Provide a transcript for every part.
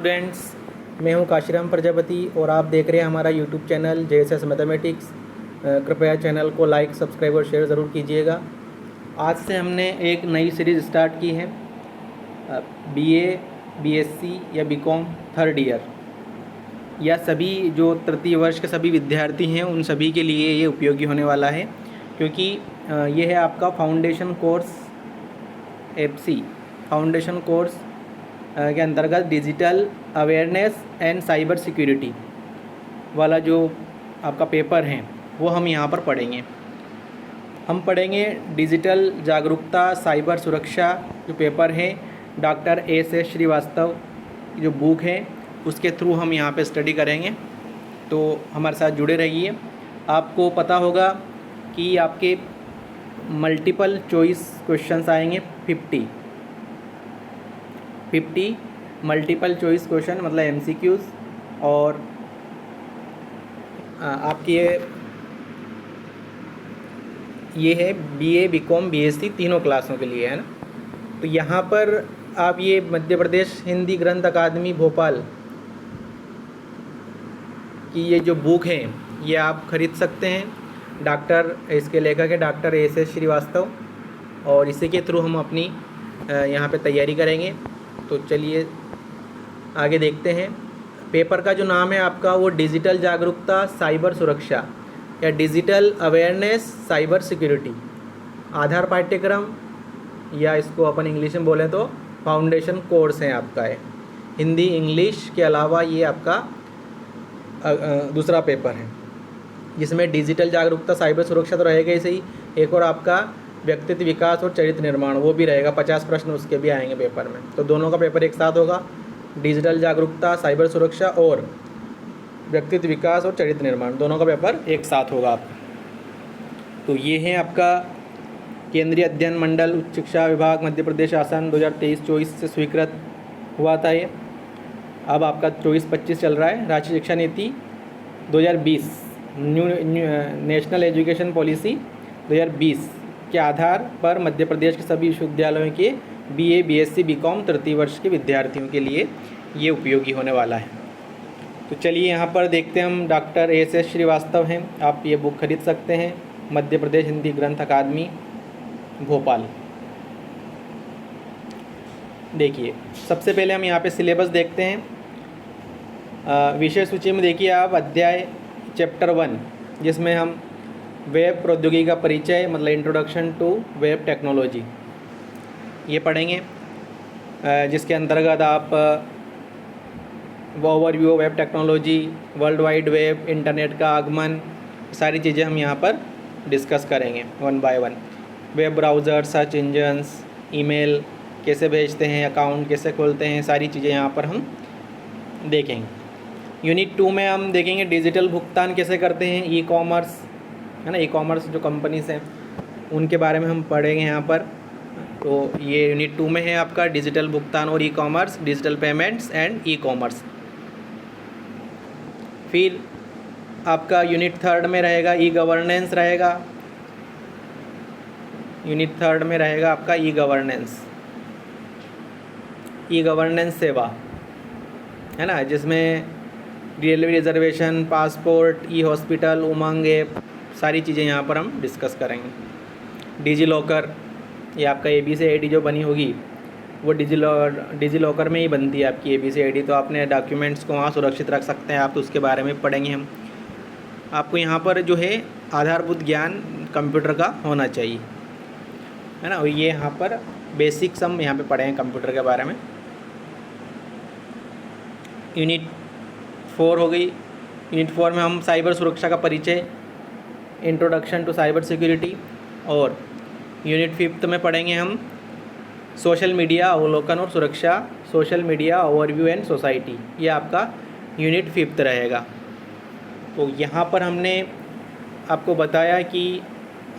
Friends, मैं हूं काशीराम प्रजापति और आप देख रहे हैं हमारा यूट्यूब चैनल JSS मैथमेटिक्स। कृपया चैनल को लाइक, सब्सक्राइब और शेयर ज़रूर कीजिएगा। आज से हमने एक नई सीरीज़ स्टार्ट की है, BA, BSc या BCom थर्ड ईयर या सभी जो तृतीय वर्ष के सभी विद्यार्थी हैं उन सभी के लिए ये उपयोगी होने वाला है, क्योंकि ये है आपका foundation course FC foundation course के अंतर्गत digital awareness and cyber security वाला जो आपका पेपर है वो हम यहाँ पर पढ़ेंगे। हम पढ़ेंगे डिजिटल जागरूकता साइबर सुरक्षा जो पेपर है, डॉक्टर SS श्रीवास्तव की जो बुक है उसके थ्रू हम यहाँ पे स्टडी करेंगे। तो हमारे साथ जुड़े रहिए। आपको पता होगा कि आपके मल्टीपल चॉइस क्वेश्चंस आएंगे 50 मल्टीपल चॉइस क्वेश्चन मतलब MCQs, और आपकी ये है BA, BCom, BSc तीनों क्लासों के लिए है ना। तो यहाँ पर आप ये मध्य प्रदेश हिंदी ग्रंथ अकादमी भोपाल की ये जो बुक है ये आप खरीद सकते हैं। इसके लेखक है डॉक्टर SS श्रीवास्तव, और इसी के थ्रू हम अपनी यहाँ पे तैयारी करेंगे। तो चलिए आगे देखते हैं। पेपर का जो नाम है आपका वो डिजिटल जागरूकता साइबर सुरक्षा या डिजिटल अवेयरनेस साइबर सिक्योरिटी आधार पाठ्यक्रम, या इसको अपन इंग्लिश में बोलें तो फाउंडेशन कोर्स है आपका है। हिंदी इंग्लिश के अलावा ये आपका दूसरा पेपर है जिसमें डिजिटल जागरूकता साइबर सुरक्षा तो रहेगा ही सही, एक और आपका व्यक्तित्व विकास और चरित्र निर्माण वो भी रहेगा। 50 प्रश्न उसके भी आएंगे पेपर में। तो दोनों का पेपर एक साथ होगा, डिजिटल जागरूकता साइबर सुरक्षा और व्यक्तित्व विकास और चरित्र निर्माण, दोनों का पेपर एक साथ होगा आप। तो ये है आपका केंद्रीय अध्ययन मंडल उच्च शिक्षा विभाग मध्य प्रदेश शासन 2023-24 से स्वीकृत हुआ था ये। अब आपका 24-25 चल रहा है। राष्ट्रीय शिक्षा नीति 2020 नेशनल एजुकेशन पॉलिसी 2020 के आधार पर मध्य प्रदेश के सभी विश्वविद्यालयों के BA, BSc, BCom तृतीय वर्ष के विद्यार्थियों के लिए ये उपयोगी होने वाला है। तो चलिए यहाँ पर देखते हैं हम। डॉक्टर SS श्रीवास्तव हैं, आप ये बुक खरीद सकते हैं, मध्य प्रदेश हिंदी ग्रंथ अकादमी भोपाल। देखिए सबसे पहले हम यहाँ पे सिलेबस देखते हैं। विषय सूची में देखिए आप अध्याय चैप्टर 1 जिसमें हम वेब प्रौद्योगिकी का परिचय मतलब इंट्रोडक्शन टू वेब टेक्नोलॉजी ये पढ़ेंगे, जिसके अंतर्गत आप overview web technology, world wide web, internet का आगमन, सारी चीज़ें हम यहाँ पर डिस्कस करेंगे one by one. Web browser, search engines, email कैसे भेजते हैं, अकाउंट कैसे खोलते हैं, सारी चीज़ें यहाँ पर हम देखेंगे। यूनिट 2 में हम देखेंगे डिजिटल भुगतान कैसे करते हैं, ई-कॉमर्स है ना, ई-कॉमर्स जो कंपनीज हैं उनके बारे में हम पढ़ेंगे यहाँ पर। तो ये यूनिट 2 में है आपका डिजिटल भुगतान और ई-कॉमर्स, डिजिटल पेमेंट्स एंड ई-कॉमर्स। फिर आपका यूनिट 3 में रहेगा ई-गवर्नेंस रहेगा। यूनिट 3 में रहेगा आपका ई-गवर्नेंस सेवा है ना, जिसमें रेलवे रिजर्वेशन, पासपोर्ट, ई-हॉस्पिटल, उमंग ऐप, सारी चीज़ें यहाँ पर हम डिस्कस करेंगे। डिजी लॉकर, ये आपका ABCID जो बनी होगी वो डिजी लॉकर में ही बनती है आपकी ABCID, तो आपने डॉक्यूमेंट्स को वहाँ सुरक्षित रख सकते हैं आप, तो उसके बारे में पढ़ेंगे हम। आपको यहाँ पर जो है आधारभूत ज्ञान कंप्यूटर का होना चाहिए है ना, और ये यहाँ पर बेसिक्स हम यहाँ पे पढ़ेंगे कंप्यूटर के बारे में। यूनिट 4 हो गई। यूनिट 4 में हम साइबर सुरक्षा का परिचय, इंट्रोडक्शन टू साइबर सिक्योरिटी, और यूनिट 5 में पढ़ेंगे हम सोशल मीडिया अवलोकन और सुरक्षा, social media overview and society, ये आपका यूनिट 5 रहेगा। तो यहाँ पर हमने आपको बताया कि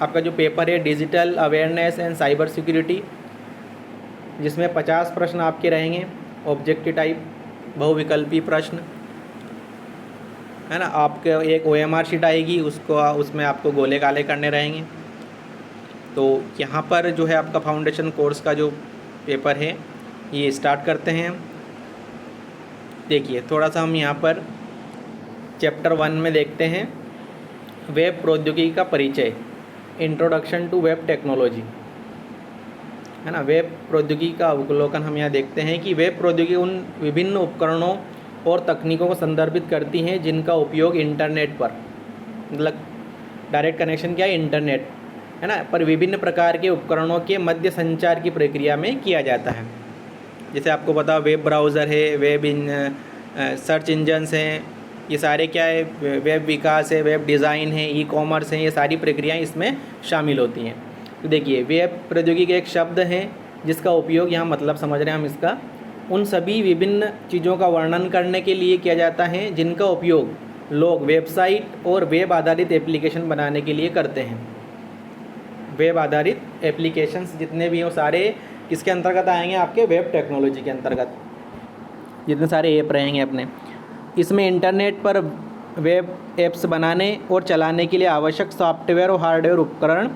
आपका जो पेपर है digital awareness and cyber security, जिसमें 50 प्रश्न आपके रहेंगे ऑब्जेक्टिव टाइप बहुविकल्पी प्रश्न है ना। आपके एक OMR शीट आएगी, उसमें आपको गोले काले करने रहेंगे। तो यहाँ पर जो है आपका फाउंडेशन कोर्स का जो पेपर है ये स्टार्ट करते हैं। देखिए थोड़ा सा हम यहाँ पर चैप्टर 1 में देखते हैं, वेब प्रौद्योगिकी का परिचय, इंट्रोडक्शन टू वेब टेक्नोलॉजी, है ना। वेब प्रौद्योगिकी का अवलोकन हम यहाँ देखते हैं कि वेब प्रौद्योगिकी उन विभिन्न उपकरणों और तकनीकों को संदर्भित करती हैं जिनका उपयोग इंटरनेट पर, मतलब डायरेक्ट कनेक्शन क्या है, इंटरनेट, है ना, पर विभिन्न प्रकार के उपकरणों के मध्य संचार की प्रक्रिया में किया जाता है। जैसे आपको पता, वेब ब्राउज़र है, सर्च इंजन्स हैं, ये सारे क्या है, वेब विकास है, वेब डिज़ाइन है, ई कॉमर्स है, ये सारी प्रक्रियाएं इसमें शामिल होती हैं। तो देखिए वेब प्रौद्योगिकी एक शब्द है जिसका उपयोग, यहाँ मतलब समझ रहे हैं हम इसका, उन सभी विभिन्न चीज़ों का वर्णन करने के लिए किया जाता है जिनका उपयोग लोग वेबसाइट और वेब आधारित एप्लीकेशन बनाने के लिए करते हैं। वेब आधारित एप्लीकेशंस जितने भी हों सारे किसके अंतर्गत आएंगे, आपके वेब टेक्नोलॉजी के अंतर्गत, जितने सारे ऐप रहेंगे अपने। इसमें इंटरनेट पर वेब ऐप्स बनाने और चलाने के लिए आवश्यक सॉफ्टवेयर और हार्डवेयर उपकरण,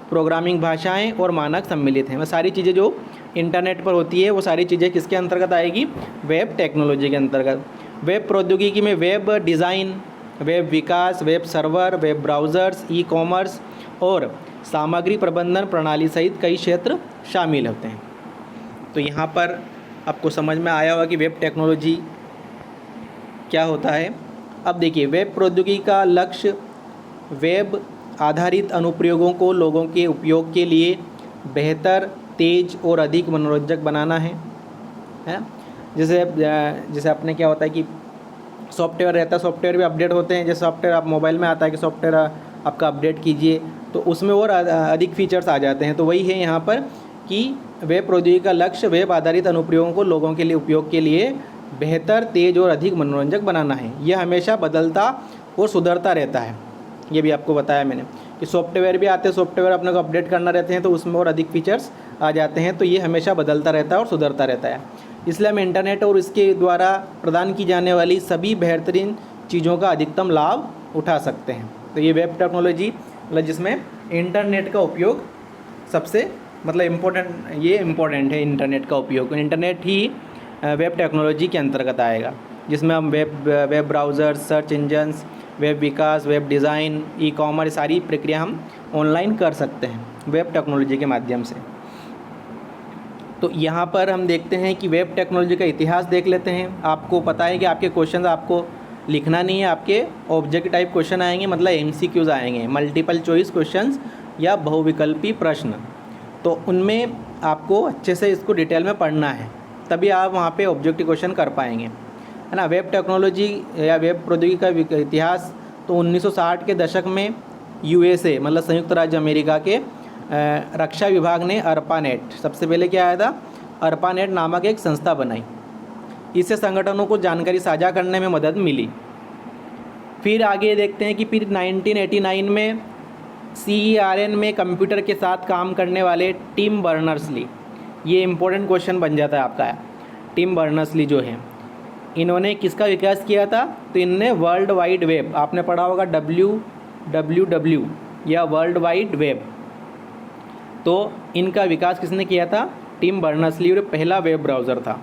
प्रोग्रामिंग भाषाएं और मानक सम्मिलित हैं। वह सारी चीज़ें जो इंटरनेट पर होती है वो सारी चीज़ें किसके अंतर्गत आएगी, वेब टेक्नोलॉजी के अंतर्गत। वेब प्रौद्योगिकी में वेब डिज़ाइन, वेब विकास, web server, web browsers, ecommerce और सामग्री प्रबंधन प्रणाली सहित कई क्षेत्र शामिल होते हैं। तो यहाँ पर आपको समझ में आया होगा कि वेब टेक्नोलॉजी क्या होता है। अब देखिए वेब प्रौद्योगिकी का लक्ष्य वेब आधारित अनुप्रयोगों को लोगों के उपयोग के लिए बेहतर, तेज़ और अधिक मनोरंजक बनाना है। जैसे अपने क्या होता है कि सॉफ्टवेयर रहता है, सॉफ्टवेयर भी अपडेट होते हैं। जैसे सॉफ्टवेयर आप मोबाइल में आता है कि सॉफ्टवेयर आपका अपडेट कीजिए, तो उसमें और अधिक फीचर्स आ जाते हैं। तो वही है यहाँ पर कि वेब प्रौद्योगिकी का लक्ष्य वेब आधारित अनुप्रयोगों को लोगों के लिए उपयोग के लिए बेहतर, तेज़ और अधिक मनोरंजक बनाना है। यह हमेशा बदलता और सुधरता रहता है। ये भी आपको बताया मैंने कि सॉफ्टवेयर भी आते हैं, सॉफ्टवेयर अपने को अपडेट करना रहते हैं तो उसमें और अधिक फीचर्स आ जाते हैं। तो ये हमेशा बदलता रहता है और सुधरता रहता है। इसलिए हम इंटरनेट और इसके द्वारा प्रदान की जाने वाली सभी बेहतरीन चीज़ों का अधिकतम लाभ उठा सकते हैं। तो ये वेब टेक्नोलॉजी मतलब जिसमें इंटरनेट का उपयोग सबसे इम्पोर्टेंट है। इंटरनेट का उपयोग, इंटरनेट ही वेब टेक्नोलॉजी के अंतर्गत आएगा, जिसमें हम web browser, search engines, web विकास, वेब डिज़ाइन, ई कॉमर्स सारी प्रक्रिया हम ऑनलाइन कर सकते हैं वेब टेक्नोलॉजी के माध्यम से। तो यहाँ पर हम देखते हैं कि वेब टेक्नोलॉजी का इतिहास देख लेते हैं। आपको पता है कि आपके क्वेश्चन आपको लिखना नहीं है, आपके ऑब्जेक्टिव टाइप क्वेश्चन आएंगे, मतलब MCQs आएंगे, मल्टीपल चॉइस क्वेश्चंस या बहुविकल्पी प्रश्न। तो उनमें आपको अच्छे से इसको डिटेल में पढ़ना है, तभी आप वहाँ पे ऑब्जेक्टिव क्वेश्चन कर पाएंगे, है ना। वेब टेक्नोलॉजी या वेब प्रौद्योगिकी का इतिहास तो 1960 के दशक में USA मतलब संयुक्त राज्य अमेरिका के रक्षा विभाग ने ARPANET, सबसे पहले क्या आया था, ARPANET नामक एक संस्था बनाई। इससे संगठनों को जानकारी साझा करने में मदद मिली। फिर आगे देखते हैं कि फिर 1989 में CERN में कंप्यूटर के साथ काम करने वाले टिम बर्नर्स-ली, ये इम्पोर्टेंट क्वेश्चन बन जाता है आपका। टिम बर्नर्स-ली जो है, इन्होंने किसका विकास किया था, तो इनने वर्ल्ड वाइड वेब, आपने पढ़ा होगा WWW या वर्ल्ड वाइड वेब, तो इनका विकास किसने किया था, टिम बर्नर्स-ली, और पहला वेब ब्राउज़र था।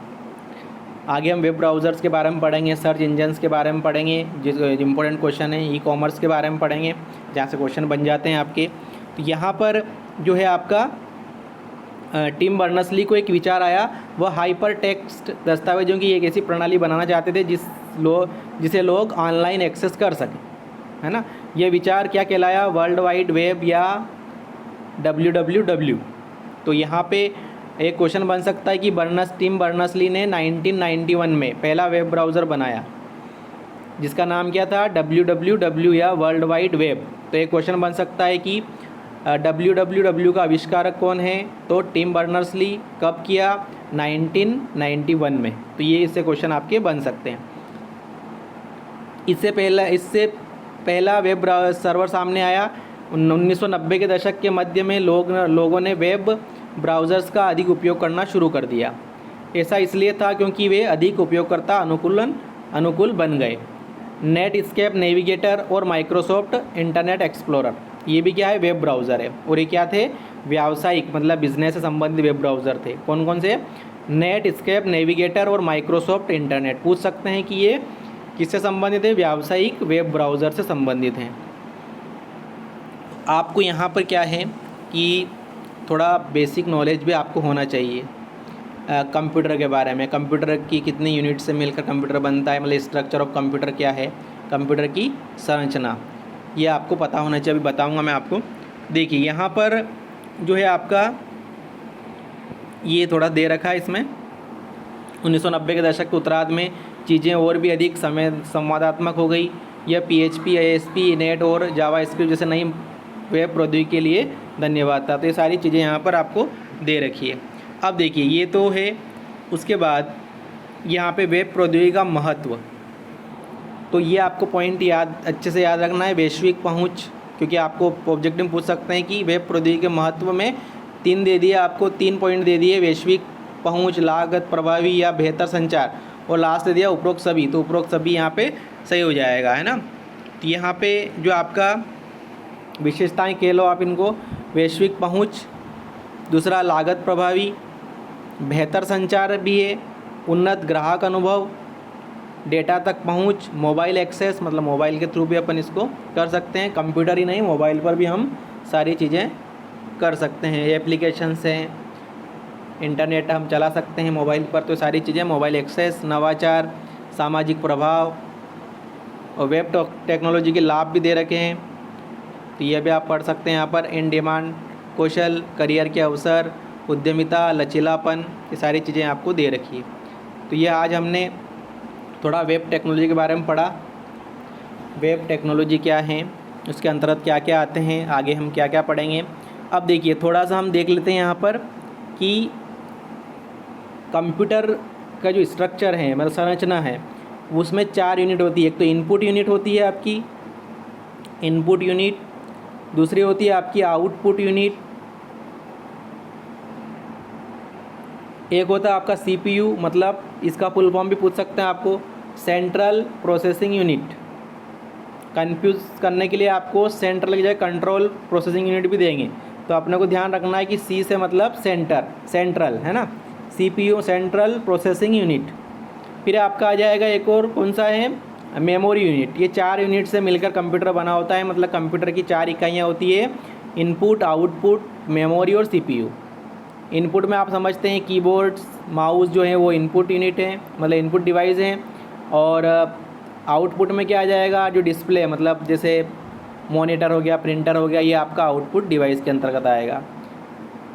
आगे हम वेब ब्राउज़र्स के बारे में पढ़ेंगे, सर्च इंजन्स के बारे में पढ़ेंगे, जिस इंपॉर्टेंट क्वेश्चन है, ई कॉमर्स के बारे में पढ़ेंगे, जहाँ से क्वेश्चन बन जाते हैं आपके। तो यहाँ पर जो है आपका टिम बर्नर्स-ली को एक विचार आया, वह हाइपर टेक्स्ट दस्तावेजों की एक ऐसी प्रणाली बनाना चाहते थे जिसे लोग ऑनलाइन एक्सेस कर सकें, है ना। यह विचार क्या कहलाया, वर्ल्ड वाइड वेब या WWW। तो यहाँ पे एक क्वेश्चन बन सकता है कि टिम बर्नर्स-ली ने 1991 में पहला वेब ब्राउज़र बनाया जिसका नाम क्या था, WWW या वर्ल्ड वाइड वेब। तो एक क्वेश्चन बन सकता है कि WWW का आविष्कारक कौन है, तो टिम बर्नर्स-ली, कब किया, 1991 में। तो ये इससे क्वेश्चन आपके बन सकते हैं। इससे पहला वेब सर्वर सामने आया 1990 के दशक के मध्य में। लोगों ने वेब ब्राउज़र्स का अधिक उपयोग करना शुरू कर दिया। ऐसा इसलिए था क्योंकि वे अधिक उपयोगकर्ता अनुकूल बन गए। नेटस्केप नेविगेटर और माइक्रोसॉफ्ट इंटरनेट एक्सप्लोरर, ये भी क्या है, वेब ब्राउज़र है। और ये क्या थे, व्यावसायिक मतलब बिजनेस से संबंधित वेब ब्राउज़र थे। कौन कौन से, नेट स्केप नेविगेटर और माइक्रोसॉफ्ट इंटरनेट। पूछ सकते हैं कि ये किससे संबंधित है, व्यावसायिक वेब ब्राउज़र से संबंधित हैं। आपको यहाँ पर क्या है कि थोड़ा बेसिक नॉलेज भी आपको होना चाहिए कंप्यूटर के बारे में। कंप्यूटर की कितनी यूनिट से मिलकर कंप्यूटर बनता है, मतलब स्ट्रक्चर ऑफ कंप्यूटर क्या है, कंप्यूटर की संरचना, ये आपको पता होना चाहिए। अभी बताऊंगा मैं आपको। देखिए यहाँ पर जो है आपका ये थोड़ा दे रखा है इसमें 1990 के दशक के उत्तरार्ध में चीज़ें और भी अधिक संवादात्मक हो गई। यह PHP, ASP, नेट और जावास्क्रिप्ट जैसे नई वेब प्रौद्योगिकी के लिए धन्यवाद था। तो ये सारी चीज़ें यहाँ पर आपको दे रखी है। अब देखिए ये तो है। उसके बाद यहाँ पे वेब प्रौद्योगिकी का महत्व, तो ये आपको पॉइंट अच्छे से याद रखना है। वैश्विक पहुँच, क्योंकि आपको ऑब्जेक्टिव पूछ सकते हैं कि वेब प्रौद्योगिकी के महत्व में 3 दे दिए आपको, 3 पॉइंट दे दिए, वैश्विक पहुँच, लागत प्रभावी या बेहतर संचार, और लास्ट दे दिया उपरोक्त सभी। तो उपरोक्त सभी यहाँ पे सही हो जाएगा, है ना। तो यहाँ पे जो आपका विशेषताएं कह लो आप इनको, वैश्विक पहुँच, दूसरा लागत प्रभावी, बेहतर संचार भी है, उन्नत ग्राहक अनुभव, डेटा तक पहुँच, मोबाइल एक्सेस, मतलब मोबाइल के थ्रू भी अपन इसको कर सकते हैं, कंप्यूटर ही नहीं मोबाइल पर भी हम सारी चीज़ें कर सकते हैं। एप्लीकेशंस हैं, इंटरनेट हम चला सकते हैं मोबाइल पर, तो सारी चीज़ें मोबाइल एक्सेस, नवाचार, सामाजिक प्रभाव और वेब टेक्नोलॉजी के लाभ भी दे रखे हैं। तो ये भी आप पढ़ सकते हैं यहाँ पर। इन डिमांड कौशल, करियर के अवसर, उद्यमिता, लचीलापन, ये सारी चीज़ें आपको दे रखी है। तो ये आज हमने थोड़ा वेब टेक्नोलॉजी के बारे में पढ़ा। वेब टेक्नोलॉजी क्या है, उसके अंतर्गत क्या क्या आते हैं, आगे हम क्या क्या पढ़ेंगे। अब देखिए थोड़ा सा हम देख लेते हैं यहाँ पर कि कंप्यूटर का जो स्ट्रक्चर है, मतलब संरचना है, उसमें 4 यूनिट होती है। एक तो इनपुट यूनिट होती है आपकी, इनपुट यूनिट, दूसरी होती है आपकी आउटपुट यूनिट, एक होता है आपका CPU, मतलब इसका फुल फॉर्म भी पूछ सकते हैं आपको, सेंट्रल प्रोसेसिंग यूनिट। कंफ्यूज करने के लिए आपको सेंट्रल की जगह कंट्रोल प्रोसेसिंग यूनिट भी देंगे। तो अपने को ध्यान रखना है कि C से मतलब सेंट्रल है ना, CPU सेंट्रल प्रोसेसिंग यूनिट। फिर आपका आ जाएगा एक और कौन सा है, मेमोरी यूनिट। ये 4 यूनिट से मिलकर कंप्यूटर बना होता है, मतलब कंप्यूटर की 4 इकाइयाँ होती है, इनपुट, आउटपुट, मेमोरी और CPU। इनपुट में आप समझते हैं कीबोर्ड्स, माउस जो है वो इनपुट यूनिट है, मतलब इनपुट डिवाइस हैं। और आउटपुट में क्या आ जाएगा, जो डिस्प्ले, मतलब जैसे मॉनिटर हो गया, प्रिंटर हो गया, ये आपका आउटपुट डिवाइस के अंतर्गत आएगा।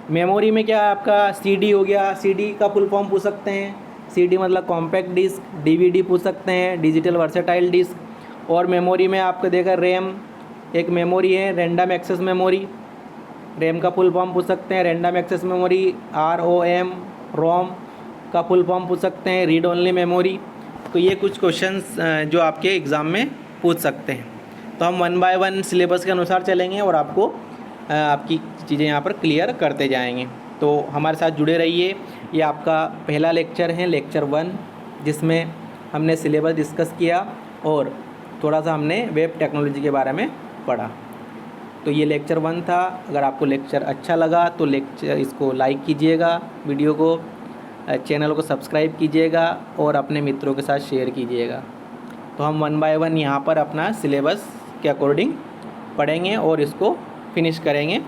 मेमोरी में क्या है आपका, CD हो गया। CD का फुल फॉर्म पूछ सकते हैं, CD मतलब कॉम्पैक्ट डिस्क, DVD पूछ सकते हैं, डिजिटल वर्सेटाइल डिस्क। और मेमोरी में आपको देखा रैम एक मेमोरी है, रैंडम एक्सेस मेमोरी। रैम का फुल फॉर्म पूछ सकते हैं, रैंडम एक्सेस मेमोरी। रोम का फुल फॉर्म पूछ सकते हैं, रीड ओनली मेमोरी। तो ये कुछ क्वेश्चंस जो आपके एग्ज़ाम में पूछ सकते हैं। तो हम 1 बाय 1 सिलेबस के अनुसार चलेंगे और आपको आपकी चीज़ें यहाँ पर क्लियर करते जाएंगे। तो हमारे साथ जुड़े रहिए। ये आपका पहला लेक्चर है, लेक्चर 1, जिसमें हमने सिलेबस डिस्कस किया और थोड़ा सा हमने वेब टेक्नोलॉजी के बारे में पढ़ा। तो ये लेक्चर 1 था। अगर आपको लेक्चर अच्छा लगा तो इसको लाइक कीजिएगा, वीडियो को, चैनल को सब्सक्राइब कीजिएगा और अपने मित्रों के साथ शेयर कीजिएगा। तो हम 1 बाय 1 यहाँ पर अपना सिलेबस के अकॉर्डिंग पढ़ेंगे और इसको फिनिश करेंगे।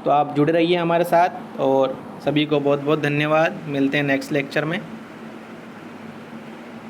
तो आप जुड़े रहिए हमारे साथ और सभी को बहुत बहुत धन्यवाद। मिलते हैं नेक्स्ट लेक्चर में।